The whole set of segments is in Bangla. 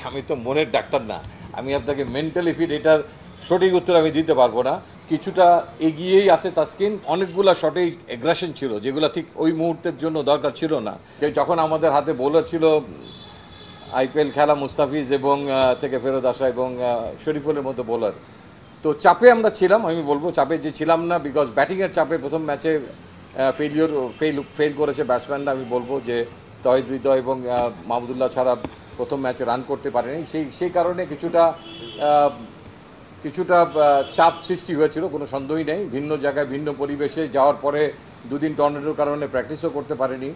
আমি তো মনের ডাক্তার না, আমি আপনাকে মেন্টালি ফিট এটার সঠিক উত্তর আমি দিতে পারবো না। কিছুটা এগিয়েই আছে তাসকিন, অনেকগুলা শটেই অ্যাগ্রেশন ছিল যেগুলো ঠিক ওই মুহূর্তের জন্য দরকার ছিল না। যখন আমাদের হাতে বোলার ছিল আইপিএল খেলা মুস্তাফিজ এবং থেকে ফেরত আসা এবং শরীফুলের মতো বোলার, তো চাপে আমরা ছিলাম। আমি বলবো চাপে যে ছিলাম না, বিকজ ব্যাটিংয়ের চাপে প্রথম ম্যাচে ফেল করেছে ব্যাটসম্যানরা। আমি বলবো যে তহিদ হৃদয় এবং মাহমুদুল্লাহ ছাড়া প্রথম ম্যাচে রান করতে পারেনি, সেই কারণে কিছুটা চাপ সৃষ্টি হয়েছিল, কোনো সন্দেহই নেই। ভিন্ন জায়গায় ভিন্ন পরিবেশে যাওয়ার পরে দুদিন টর্নেডোর কারণে প্র্যাকটিসও করতে পারেনি,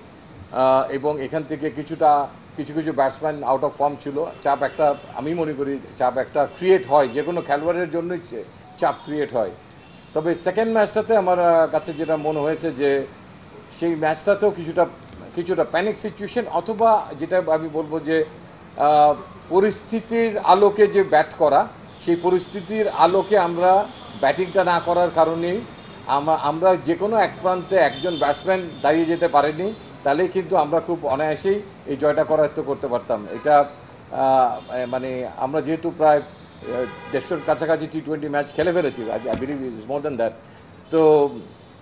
এবং এখান থেকে কিছু ব্যাটসম্যান আউট অফ ফর্ম ছিল। চাপ একটা, আমি মনে করি চাপ একটা ক্রিয়েট হয়, যে কোনো খেলোয়াড়ের জন্যই চাপ ক্রিয়েট হয়। তবে সেকেন্ড ম্যাচটাতে আমার কাছে যেটা মনে হয়েছে যে সেই ম্যাচটাতেও কিছুটা প্যানিক সিচুয়েশন, অথবা যেটা আমি বলবো যে পরিস্থিতির আলোকে যে ব্যাট করা, সেই পরিস্থিতির আলোকে আমরা ব্যাটিংটা না করার কারণেই আমরা যে কোনো এক প্রান্তে একজন ব্যাটসম্যান দাঁড়িয়ে যেতে পারেনি, তাহলে কিন্তু আমরা খুব অনায়াসেই এই জয়টা করায়ত্ত করতে পারতাম। এটা মানে আমরা যেহেতু প্রায় 150-র কাছাকাছি টি20 ম্যাচ খেলে ফেলেছি, I believe is more than that. তো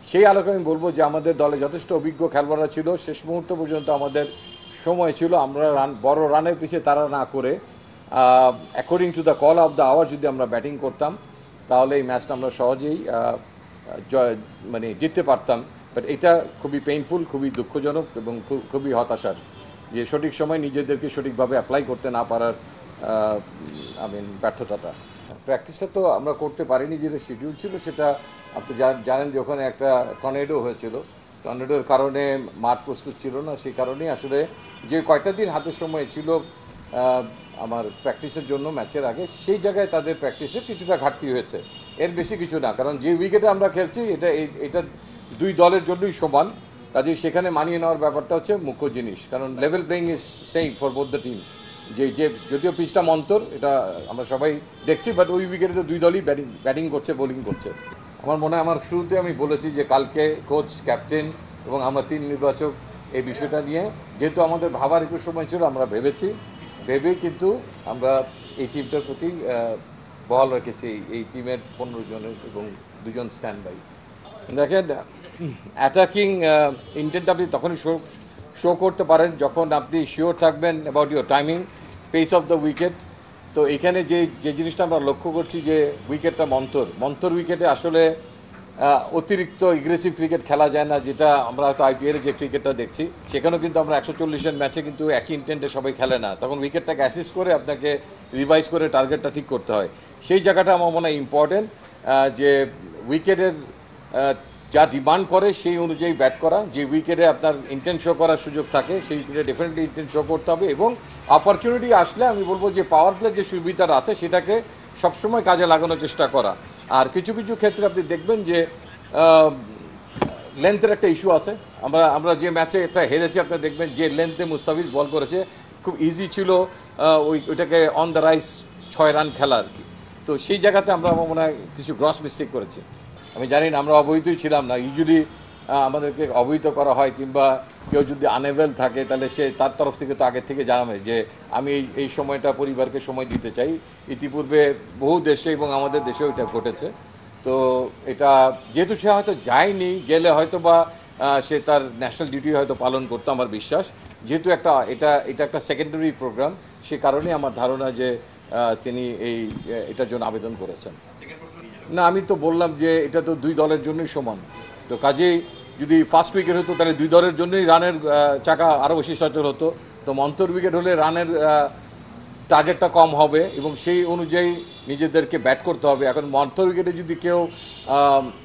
সেই আলোকে আমি বলবো যে আমাদের দলে যথেষ্ট অভিজ্ঞ খেলোয়াড়রা ছিল, শেষ মুহূর্ত পর্যন্ত আমাদের সময় ছিল। আমরা বড় রানের পিছিয়ে তারা না করে according to the call of the hour যদি আমরা ব্যাটিং করতাম, তাহলে এই ম্যাচটা আমরা সহজেই জিততে পারতাম। বাট এটা খুবই পেইনফুল, খুবই দুঃখজনক এবং খুবই হতাশার যে সঠিক সময় নিজেদেরকে সঠিকভাবে অ্যাপ্লাই করতে না পারার ব্যর্থতাটা। প্র্যাকটিসটা তো আমরা করতে পারিনি, যেটা শিডিউল ছিল সেটা আপনি জানেন যে ওখানে একটা টর্নেডো হয়েছিল। টর্নেডোর কারণে মাঠ প্রস্তুত ছিল না, সেই কারণেই আসলে যে কয়টা দিন হাতের সময় ছিল আমার প্র্যাকটিসের জন্য ম্যাচের আগে, সেই জায়গায় তাদের প্র্যাকটিসের কিছুটা ঘাটতি হয়েছে, এর বেশি কিছু না। কারণ যে উইকেটে আমরা খেলছি এটা দুই দলের জন্যই সমান, কাজেই সেখানে মানিয়ে নেওয়ার ব্যাপারটা হচ্ছে মুখ্য জিনিস। কারণ level playing is same for both the team. যদিও পিচটা মন্তর, এটা আমরা সবাই দেখছি, বাট ওই উইকেটে তো দুই দলই ব্যাটিং করছে, বোলিং করছে। আমার মনে হয় আমার শুরুতে আমি বলেছি যে কালকে কোচ, ক্যাপ্টেন এবং আমরা 3 নির্বাচক এই বিষয়টা নিয়ে, যেহেতু আমাদের ভাবার একটু সময় ছিল, আমরা ভেবেই কিন্তু আমরা এই টিমটার প্রতি বহাল রেখেছি। এই টিমের 15 জনের এবং 2 জন স্ট্যান্ড বাই। দেখেন, অ্যাটাকিং ইন্টেন্ট আপনি তখনই শো করতে পারেন যখন আপনি শিওর থাকবেন about your timing, pace of the wicket. তো এখানে যে জিনিসটা আমরা লক্ষ্য করছি যে উইকেটটা মন্তর উইকেটে আসলে অতিরিক্ত এগ্রেসিভ ক্রিকেট খেলা যায় না, যেটা আমরা হয়তো আইপিএলে যে ক্রিকেটটা দেখছি, সেখানেও কিন্তু আমরা 140 ম্যাচে কিন্তু একই ইন্টেন্টে সবাই খেলে না, তখন উইকেটটাকে অ্যাসিস্ট করে আপনাকে রিভাইজ করে টার্গেটটা ঠিক করতে হয়। সেই জায়গাটা আমার মনে হয় ইম্পর্টেন্ট, যে উইকেটের যা ডিমান্ড করে সেই অনুযায়ী ব্যাট করা। যে উইকেটে আপনার ইন্টেন্ট শো করার সুযোগ থাকে, সেই উইকেটে ডেফিনেটলি ইন্টেন্ট শো করতে হবে, এবং অপরচুনিটি আসলে আমি বলবো যে পাওয়ার প্লের যে সুবিধাটা আছে সেটাকে সবসময় কাজে লাগানোর চেষ্টা করা। আর কিছু ক্ষেত্রে আপনি দেখবেন যে লেন্থের একটা ইস্যু আছে। আমরা যে ম্যাচে এটা হেরেছি, আপনি দেখবেন যে লেন্থে মুস্তাফিজ বল করেছে, খুব ইজি ছিল ওইটাকে অন দ্য রাইস 6 রান খেলা আর কি। তো সেই জায়গাতে আমরা আমার মনে হয় কিছু গ্রস মিস্টেক করেছি। আমি জানি না, আমরা অবহিতই ছিলাম না। ইউজুয়ালি আমাদেরকে অবহিত করা হয়, কিংবা কেউ যদি আনএভেল থাকে তাহলে সে তার তরফ থেকে তো আগের থেকে জানাবে যে আমি এই সময়টা পরিবারকে সময় দিতে চাই। ইতিপূর্বে বহু দেশে এবং আমাদের দেশেও এটা ঘটেছে। তো এটা যেহেতু সে হয়তো যায়নি, গেলে হয়তো বা সে তার ন্যাশনাল ডিউটি হয়তো পালন করতো, আমার বিশ্বাস। যেহেতু এটা একটা সেকেন্ডারি প্রোগ্রাম, সে কারণে আমার ধারণা যে তিনি এটার জন্য আবেদন করেছেন। না, আমি তো বললাম যে এটা তো 2 দলের জন্যই সমান। তো কাজেই যদি ফার্স্ট উইকেট হতো তাহলে 2 দলের জন্যই রানের চাকা আরও বেশি সচল হতো। তো মন্তর উইকেট হলে রানের টার্গেটটা কম হবে এবং সেই অনুযায়ী নিজেদেরকে ব্যাট করতে হবে। এখন মন্তর উইকেটে যদি কেউ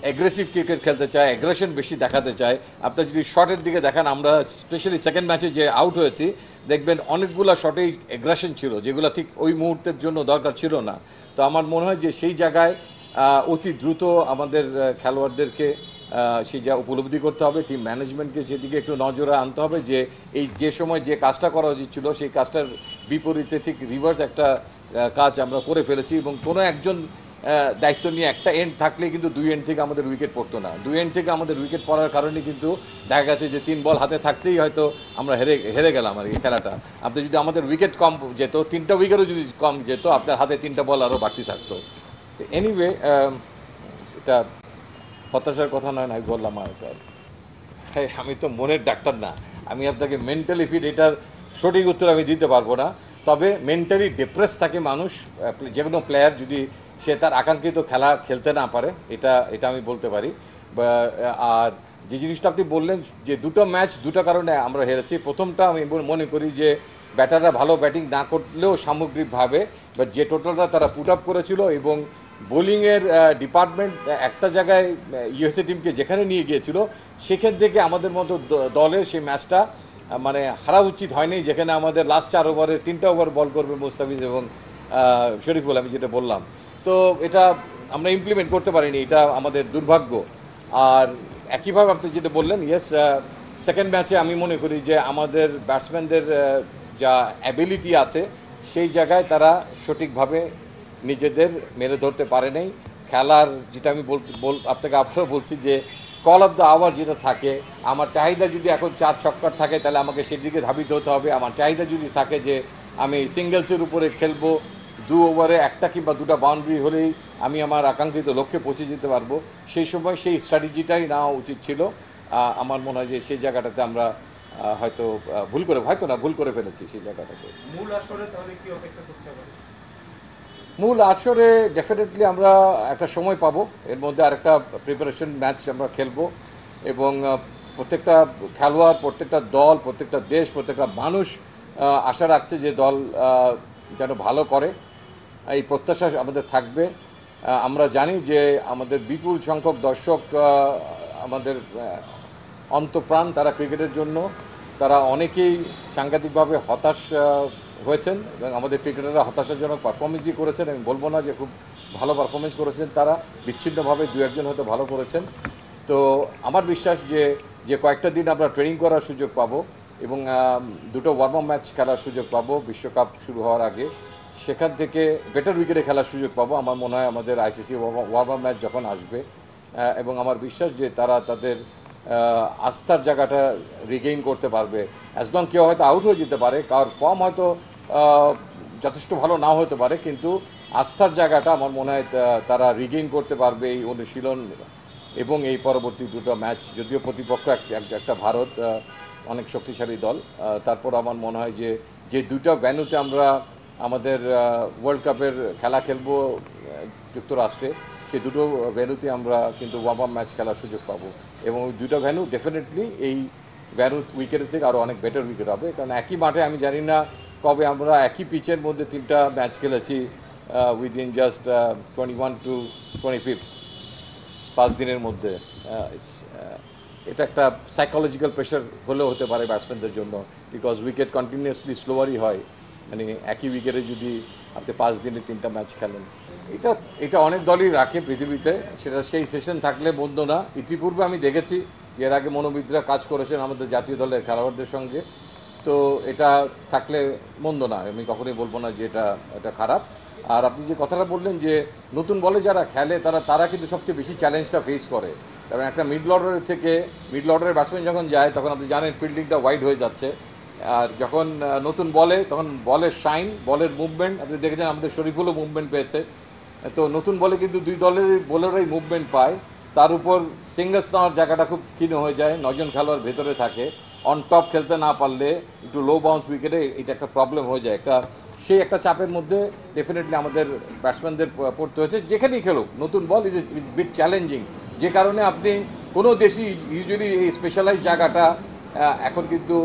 অ্যাগ্রেসিভ ক্রিকেট খেলতে চায়, অ্যাগ্রেশন বেশি দেখাতে চায়, আপনার যদি শটের দিকে দেখেন, আমরা স্পেশালি সেকেন্ড ম্যাচে যে আউট হয়েছি, দেখবেন অনেকগুলো শটেই অ্যাগ্রেশন ছিল যেগুলো ঠিক ওই মুহূর্তের জন্য দরকার ছিল না। তো আমার মনে হয় যে সেই জায়গায় অতি দ্রুত আমাদের খেলোয়াড়দেরকে সেই যা উপলব্ধি করতে হবে, টিম ম্যানেজমেন্টকে সেদিকে একটু নজরে আনতে হবে যে যে সময় যে কাজটা করা উচিত ছিল সেই কাজটার বিপরীতে ঠিক রিভার্স একটা কাজ আমরা করে ফেলেছি, এবং কোনো একজন দায়িত্ব নিয়ে একটা এন্ড থাকলে কিন্তু দুই এন্ড থেকে আমাদের উইকেট পড়তো না, দুই এন্ড থেকে আমাদের উইকেট পড়ার কারণে কিন্তু দেখা গেছে যে 3 বল হাতে থাকতেই হয়তো আমরা হেরে গেলাম আর কি খেলাটা। আপনি যদি আমাদের উইকেট কম যেত, 3টা উইকেটও যদি কম যেত, আপনার হাতে 3টা বল আরও বাড়তি থাকতো। তো এনিওয়ে সেটা হতাশার কথা নয়, আমি বললাম। আর হ্যাঁ, আমি তো মনের ডাক্তার না, আমি আপনাকে মেন্টালি ফিট এটার সঠিক উত্তর আমি দিতে পারবো না। তবে মেন্টালি ডিপ্রেস থাকে মানুষ, যে কোনো প্লেয়ার যদি সে তার আকাঙ্ক্ষিত খেলা খেলতে না পারে, এটা এটা আমি বলতে পারি। আর যে জিনিসটা আপনি বললেন যে দুটো ম্যাচ দুটো কারণে আমরা হেরেছি, প্রথমটা আমি মনে করি যে ব্যাটাররা ভালো ব্যাটিং না করলেও সামগ্রিকভাবে বা যে টোটালটা তারা পুট আপ করেছিল এবং বোলিংয়ের ডিপার্টমেন্ট একটা জায়গায় ইউএসএ টিমকে যেখানে নিয়ে গিয়েছিল, সেখান থেকে আমাদের মতো দলের সেই ম্যাচটা মানে হারা উচিত হয়নি, যেখানে আমাদের লাস্ট 4 ওভারে 3টা ওভার বল করবে মুস্তাফিজ এবং শরীফুল, আমি যেটা বললাম। তো এটা আমরা ইমপ্লিমেন্ট করতে পারিনি, এটা আমাদের দুর্ভাগ্য। আর একইভাবে আপনি যেটা বললেন, ইয়েস, সেকেন্ড ম্যাচে আমি মনে করি যে আমাদের ব্যাটসম্যানদের যা অ্যাবিলিটি আছে সেই জায়গায় তারা সঠিকভাবে নিজেদের মেরে ধরতে পারে নাই। খেলার যেটা আমি আপনাকে আবারও বলছি যে কল অফ দ্য আওয়ার যেটা থাকে, আমার চাহিদা যদি এখন 4 ছক্কার থাকে তাহলে আমাকে সেদিকে ধাবিত হতে হবে। আমার চাহিদা যদি থাকে যে আমি সিঙ্গেলসের উপরে খেলবো, 2 ওভারে 1টা কিংবা 2টা বাউন্ডারি হলেই আমি আমার আকাঙ্ক্ষিত লক্ষ্যে পৌঁছে যেতে পারবো, সেই সময় সেই স্ট্র্যাটেজিটাই নেওয়া উচিত ছিল। আমার মনে হয় যে সেই জায়গাটাতে আমরা হয়তো ভুল করে ফেলেছি সেই জায়গাটাতে। মূল আসরে তাহলে কি অপেক্ষা করছে আমাদের? মূল আসরে ডেফিনেটলি আমরা একটা সময় পাবো, এর মধ্যে আরেকটা প্রিপারেশন ম্যাচ আমরা খেলবো এবং প্রত্যেকটা খেলোয়াড়, প্রত্যেকটা দল, প্রত্যেকটা দেশ, প্রত্যেকটা মানুষ আশা রাখছে যে দল যেন ভালো করে, এই প্রত্যাশা আমাদের থাকবে। আমরা জানি যে আমাদের বিপুল সংখ্যক দর্শক আমাদের অন্তঃপ্রাণ, তারা ক্রিকেটের জন্য, তারা অনেকেই সাংঘাতিকভাবে হতাশ হয়েছেন এবং আমাদের ক্রিকেটাররা হতাশাজনক পারফরমেন্সই করেছেন। আমি বলবো না যে খুব ভালো পারফরমেন্স করেছেন, তারা বিচ্ছিন্নভাবে 2-1 হয়তো ভালো করেছেন। তো আমার বিশ্বাস যে যে কয়েকটা দিন আমরা ট্রেনিং করার সুযোগ পাবো এবং দুটো ওয়ার্ম আপ ম্যাচ খেলার সুযোগ পাবো বিশ্বকাপ শুরু হওয়ার আগে, সেখান থেকে বেটার উইকেটে খেলার সুযোগ পাবো। আমার মনে হয় আমাদের আইসিসি ওয়ার্ম আপ ম্যাচ যখন আসবে, এবং আমার বিশ্বাস যে তারা তাদের আস্থার জায়গাটা রিগেইন করতে পারবে। অ্যাজ লং কেউ হয়তো আউট হয়ে যেতে পারে, কারোর ফর্ম হয়তো যথেষ্ট ভালো নাও হতে পারে, কিন্তু আস্থার জায়গাটা আমার মনে হয় তারা রিগেইন করতে পারবে এই অনুশীলন এবং এই পরবর্তী দুটো ম্যাচ। যদিও প্রতিপক্ষ একটা ভারত অনেক শক্তিশালী দল, তারপর আমার মনে হয় যে যে দুটো ভ্যান্যুতে আমরা আমাদের ওয়ার্ল্ড কাপের খেলা খেলবো যুক্তরাষ্ট্রে, সেই দুটো ভ্যান্যুতে আমরা কিন্তু ওয়ার্ম আপ ম্যাচ খেলার সুযোগ পাবো এবং ওই দুটো ভ্যান্যু ডেফিনেটলি এই ভ্যান্যু উইকেটের থেকে আরও অনেক বেটার উইকেট হবে। কারণ একই মাঠে আমি জানি না কবে আমরা একই পিচের মধ্যে 3টা ম্যাচ খেলেছি উইদিন জাস্ট 21 to 25, 5 দিনের মধ্যে। এটা একটা সাইকোলজিক্যাল প্রেশার হলেও হতে পারে ব্যাটসম্যানদের জন্য, বিকজ উইকেট কন্টিনিউয়াসলি স্লোয়ারই হয়। মানে একই উইকেটে যদি আপনি 5 দিনে 3টা ম্যাচ খেলেন, এটা এটা অনেক দলই রাখে পৃথিবীতে, সেটা সেই সেশন থাকলে মন্দ না। ইতিপূর্বে আমি দেখেছি এর আগে মনোবিদরা কাজ করেছেন আমাদের জাতীয় দলের খেলোয়াড়দের সঙ্গে, তো এটা থাকলে মন্দ না, আমি কখনোই বলবো না যে এটা খারাপ। আর আপনি যে কথাটা বললেন যে নতুন বলে যারা খেলে তারা কিন্তু সবচেয়ে বেশি চ্যালেঞ্জটা ফেস করে, কারণ একটা মিডল অর্ডারের ব্যাটসম্যান যখন যায় তখন আপনি জানেন ফিল্ডিংটা ওয়াইড হয়ে যাচ্ছে। আর যখন নতুন বলে তখন বলের শাইন, বলের মুভমেন্ট, আপনি দেখেছেন আমাদের শরীফুলও মুভমেন্ট পেয়েছে। তো নতুন বলে কিন্তু দুই দলের বোলারই মুভমেন্ট পায়, তার উপর সিঙ্গলস নেওয়ার জায়গাটা খুব ক্ষীণ হয়ে যায়, 9জন খেলোয়াড় ভেতরে থাকে, অন টপ খেলতে না পারলে একটু লো বাউন্স উইকেটে এটা একটা প্রবলেম হয়ে যায়। সেই একটা চাপের মধ্যে ডেফিনেটলি আমাদের ব্যাটসম্যানদের পড়তে হয়েছে, যেখানেই খেলুক নতুন বল ইজ বিট চ্যালেঞ্জিং। যে কারণে আপনি কোনো দেশই ইউজুয়ালি এই স্পেশালাইজ জায়গাটা এখন কিন্তু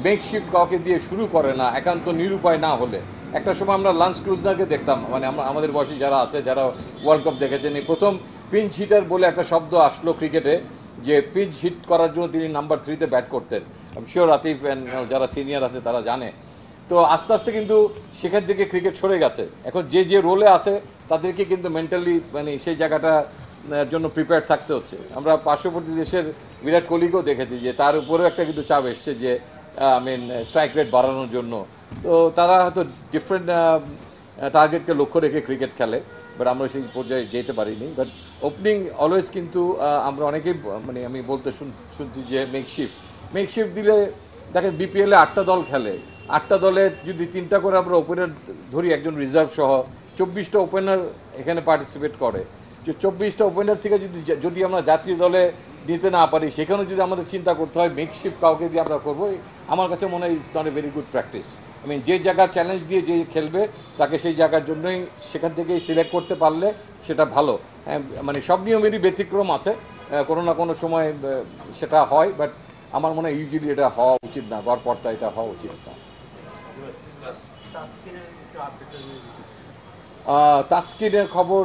মেকশিফট কাউকে দিয়ে শুরু করে না, একান্ত নিরুপায় না হলে। একটা সময় আমরা লান্স ক্লুজনারকে দেখতাম, মানে আমাদের বয়সী যারা আছে, যারা ওয়ার্ল্ড কাপ দেখেছেন, এই প্রথম পিঞ্চ হিটার বলে একটা শব্দ আসলো ক্রিকেটে, যে পিঞ্চ হিট করার জন্য তিনি নাম্বার 3-তে ব্যাট করতেন। আমি শিওর আতিফ অ্যান্ড যারা সিনিয়র আছে তারা জানে। তো আস্তে আস্তে কিন্তু সেখান থেকে ক্রিকেট সরে গেছে, এখন যে রোলে আছে তাদেরকে কিন্তু মেন্টালি মানে সেই জায়গাটা জন্য প্রিপেয়ার থাকতে হচ্ছে। আমরা পার্শ্ববর্তী দেশের বিরাট কোহলিকেও দেখেছি যে তার উপরেও একটা কিন্তু চাপ এসছে যে স্ট্রাইক রেট বাড়ানোর জন্য। তো তারা হয়তো ডিফারেন্ট টার্গেটকে লক্ষ্য রেখে ক্রিকেট খেলে, বাট আমরা সেই পর্যায়ে যেতে পারিনি। বাট ওপেনিং অলওয়েজ কিন্তু আমরা অনেকেই মানে আমি বলতে শুনছি যে মেকশিফট দিলে দেখেন বিপিএলে 8টা দল খেলে, 8টা দলের যদি 3টা করে আমরা ওপেনার ধরি একজন রিজার্ভ সহ 24টা ওপেনার এখানে পার্টিসিপেট করে, যে 24টা ওপেনার থেকে যদি আমরা জাতীয় দলে নিতে না পারি সেখানেও যদি আমাদের চিন্তা করতে হয় মেকশিফট কাউকে দিয়ে আমরা করবো, আমার কাছে মনে হয় it's not a very good practice. I mean যে জায়গার চ্যালেঞ্জ দিয়ে যে খেলবে তাকে সেই জায়গার জন্যই সেখান থেকেই সিলেক্ট করতে পারলে সেটা ভালো। হ্যাঁ, মানে সব নিয়মেরই ব্যতিক্রম আছে, কোনো না কোনো সময় সেটা হয়, বাট আমার মনে হয় ইউজুয়ালি এটা হওয়া উচিত না, গড়পড়তা এটা হওয়া উচিত না। তাসকিনের খবর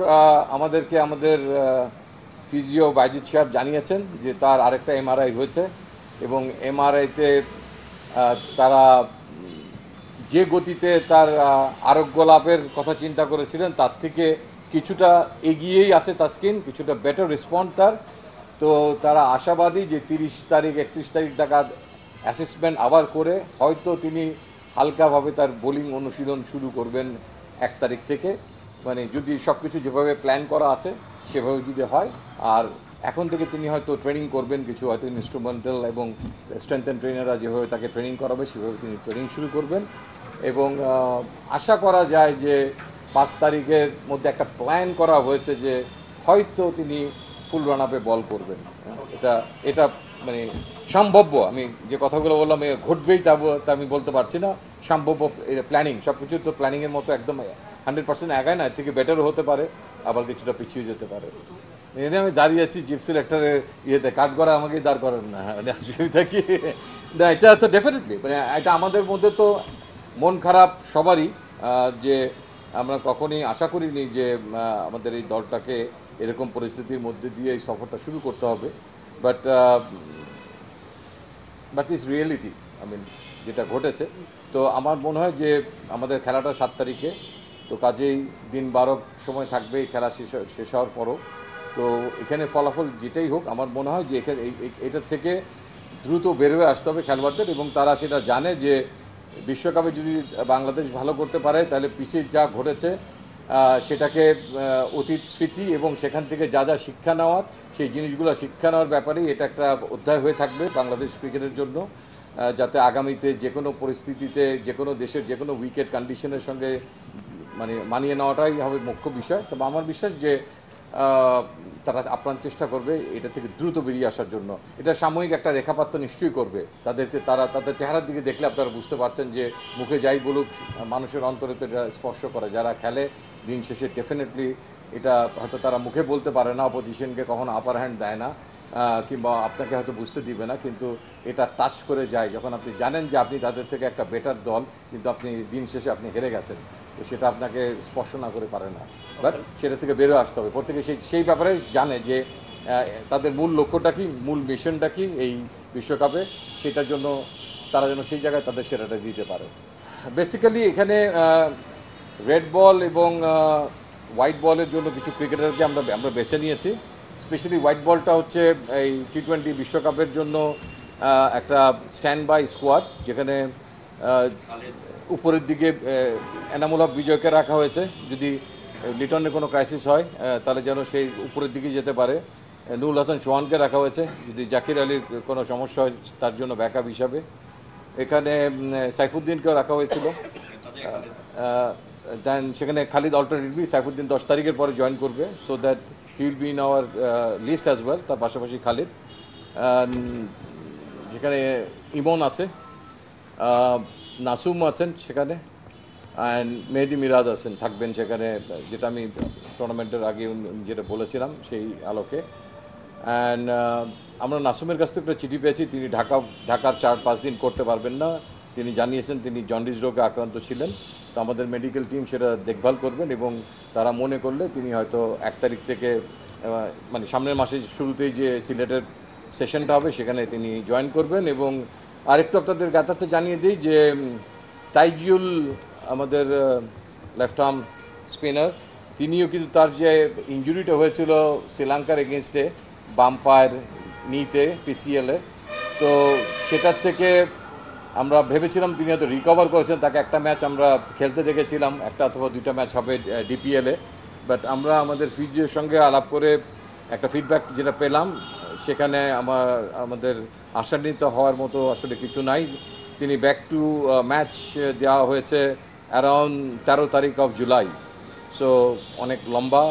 আমাদেরকে আমাদের ফিজিও বাইজিৎ সাহেব জানিয়েছেন যে তার আরেকটা এমআরআই হয়েছে, এবং এমআরআইতে তারা যে গতিতে তার আরোগ্য লাভের কথা চিন্তা করেছিলেন তার থেকে কিছুটা এগিয়েই আছে তাসকিন, কিছুটা বেটার রেসপন্ড তার। তো তারা আশাবাদী যে 30 তারিখ 31 তারিখ নাগাদ অ্যাসেসমেন্ট আবার করে হয়তো তিনি হালকাভাবে তার বোলিং অনুশীলন শুরু করবেন 1 তারিখ থেকে, মানে যদি সব কিছু যেভাবে প্ল্যান করা আছে সেভাবে যদি হয়। আর এখন থেকে তিনি হয়তো ট্রেনিং করবেন, কিছু হয়তো ইনস্ট্রুমেন্টাল এবং স্ট্রেংথ অ্যান্ড ট্রেনাররা যেভাবে তাকে ট্রেনিং করাবে সেভাবে তিনি ট্রেনিং শুরু করবেন, এবং আশা করা যায় যে 5 তারিখের মধ্যে একটা প্ল্যান করা হয়েছে যে হয়তো তিনি ফুল রান আপে বল করবেন। এটা এটা মানে সম্ভাব্য, আমি যে কথাগুলো বললাম ঘটবেই তা আমি বলতে পারছি না, সম্ভাব্য প্ল্যানিং, সব কিছু তো প্ল্যানিংয়ের মতো একদম 100% আগায় না, এর থেকে বেটারও হতে পারে, আবার কিছুটা পিছিয়ে যেতে পারে। এনে আমি দাঁড়িয়ে আছি চিফ সিলেক্টরের ইয়েতে, কাঠ করা আমাকেই দাঁড় করেন না, মানে অসুবিধা কি না, এটা তো ডেফিনেটলি মানে এটা আমাদের মধ্যে তো মন খারাপ সবারই, যে আমরা কখনই আশা করিনি যে আমাদের এই দলটাকে এরকম পরিস্থিতির মধ্যে দিয়ে এই সফরটা শুরু করতে হবে, but is reality, I mean যেটা ঘটেছে। তো আমার মনে হয় যে আমাদের খেলাটা 7 তারিখে, তো কাজেই দিন 12 সময় থাকবে এই খেলা শেষ হওয়ার পরও। তো এখানে ফলাফল যেটাই হোক আমার মনে হয় যে এখানে এটার থেকে দ্রুত বেরোয় আসতে হবে খেলোয়াড়দের, এবং তারা সেটা জানে যে বিশ্বকাপে যদি বাংলাদেশ ভালো করতে পারে তাহলে পিছিয়ে যা ঘটেছে সেটাকে অতীত স্মৃতি এবং সেখান থেকে যা যা শিক্ষা নেওয়ার সেই জিনিসগুলো শিক্ষা নেওয়ার ব্যাপারেই এটা একটা অধ্যায় হয়ে থাকবে বাংলাদেশ ক্রিকেটের জন্য, যাতে আগামীতে যে কোনো পরিস্থিতিতে যে কোনো দেশের যে কোনো উইকেট কন্ডিশনের সঙ্গে মানে মানিয়ে নেওয়াটাই হবে মুখ্য বিষয়। তবে আমার বিশ্বাস যে তারা আপ্রাণ চেষ্টা করবে এটা থেকে দ্রুত বেরিয়ে আসার জন্য। এটা সাময়িক একটা রেখাপাত তো নিশ্চয়ই করবে, তাদেরকে তারা তাদের চেহারার দিকে দেখলে আপনারা বুঝতে পারছেন যে মুখে যাই বলুক মানুষের অন্তরে তো এটা স্পর্শ করে, যারা খেলে দিন শেষে ডেফিনেটলি এটা হয়তো তারা মুখে বলতে পারে না, অপোজিশনকে কখনো আপার হ্যান্ড দেয় না, কিংবা আপনাকে হয়তো বুঝতে দিবে না, কিন্তু এটা টাচ করে যায় যখন আপনি জানেন যে আপনি তাদের থেকে একটা বেটার দল, কিন্তু আপনি দিন শেষে আপনি হেরে গেছেন, তো সেটা আপনাকে স্পর্শ না করে পারে না, বাট সেটা থেকে বেরোয় আসতে হবে। প্রত্যেকে সেই ব্যাপারে জানে যে তাদের মূল লক্ষ্যটা কি, মূল মিশনটা কি এই বিশ্বকাপে, সেটার জন্য তারা যেন সেই জায়গায় তাদের সেরাটা দিতে পারে। বেসিক্যালি এখানে রেড বল এবং হোয়াইট বলের জন্য কিছু ক্রিকেটারকে আমরা বেছে নিয়েছি। স্পেশালি হোয়াইট বলটা হচ্ছে এই T20 বিশ্বকাপের জন্য একটা স্ট্যান্ড বাই স্কোয়াড, যেখানে উপরের দিকে এনামুল হক বিজয়কে রাখা হয়েছে, যদি লিটনের কোনো ক্রাইসিস হয় তাহলে যেন সেই উপরের দিকে যেতে পারে। নুরুল হাসান সোহানকে রাখা হয়েছে, যদি জাকির আলীর কোনো সমস্যা হয় তার জন্য ব্যাকআপ হিসাবে। এখানে সাইফুদ্দিনকেও রাখা হয়েছিল, দেন সেখানে খালিদ অল্টারনেটিভলি সাইফুদ্দিন 10 তারিখের পরে জয়েন করবে, so that he will be in our list as well. তার পাশাপাশি খালিদ, যেখানে ইমন আছে, নাসুম আছেন সেখানে, অ্যান্ড মেহেদি মিরাজ আছেন, থাকবেন সেখানে, যেটা আমি টুর্নামেন্টের আগে যেটা বলেছিলাম সেই আলোকে। অ্যান্ড আমরা নাসুমের কাছ থেকে একটা চিঠি পেয়েছি, তিনি ঢাকার 4-5 দিন করতে পারবেন না, তিনি জানিয়েছেন তিনি জন্ডিস রোগে আক্রান্ত ছিলেন। তো আমাদের মেডিকেল টিম সেটা দেখভাল করবেন, এবং তারা মনে করলে তিনি হয়তো 1 তারিখ থেকে মানে সামনের মাসের শুরুতেই যে সিলেটের সেশনটা হবে সেখানে তিনি জয়েন করবেন। এবং আরেকটু আপনাদের গাতাতে জানিয়ে দিই যে তাইজুল আমাদের লেফট আর্ম স্পিনার, তিনিও কিন্তু তার যে ইঞ্জুরিটা হয়েছিল শ্রীলঙ্কার এগেনস্টে বাম পায়ের নিতে PCL-এ, তো সেটার থেকে আমরা ভেবেছিলাম তিনি হয়তো রিকভার করেছেন, তাকে একটা ম্যাচ আমরা খেলতে দেখেছিলাম, একটা অথবা দুইটা ম্যাচ হবে ডিপিএলে। বাট আমরা আমাদের ফিজিওর সঙ্গে আলাপ করে একটা ফিডব্যাক যেটা পেলাম, সেখানে আমাদের আশান্বিত হওয়ার মতো আসলে কিছু নাই। তিনি ব্যাক টু ম্যাচ দেওয়া হয়েছে অ্যারাউন্ড 13 তারিখ অফ জুলাই। সো অনেক লম্বা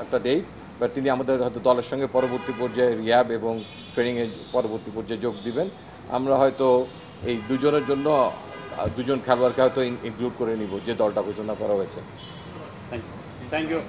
একটা ডেট। বাট তিনি আমাদের হয়তো দলের সঙ্গে পরবর্তী পর্যায়ে রিহ্যাব এবং ট্রেনিংয়ের পরবর্তী পর্যায়ে যোগ দিবেন। আমরা হয়তো এই দুজনের জন্য দুজন খেলোয়াড়কে হয়তো ইনক্লুড করে নিব যে দলটা ঘোষণা করা হয়েছে। Thank you.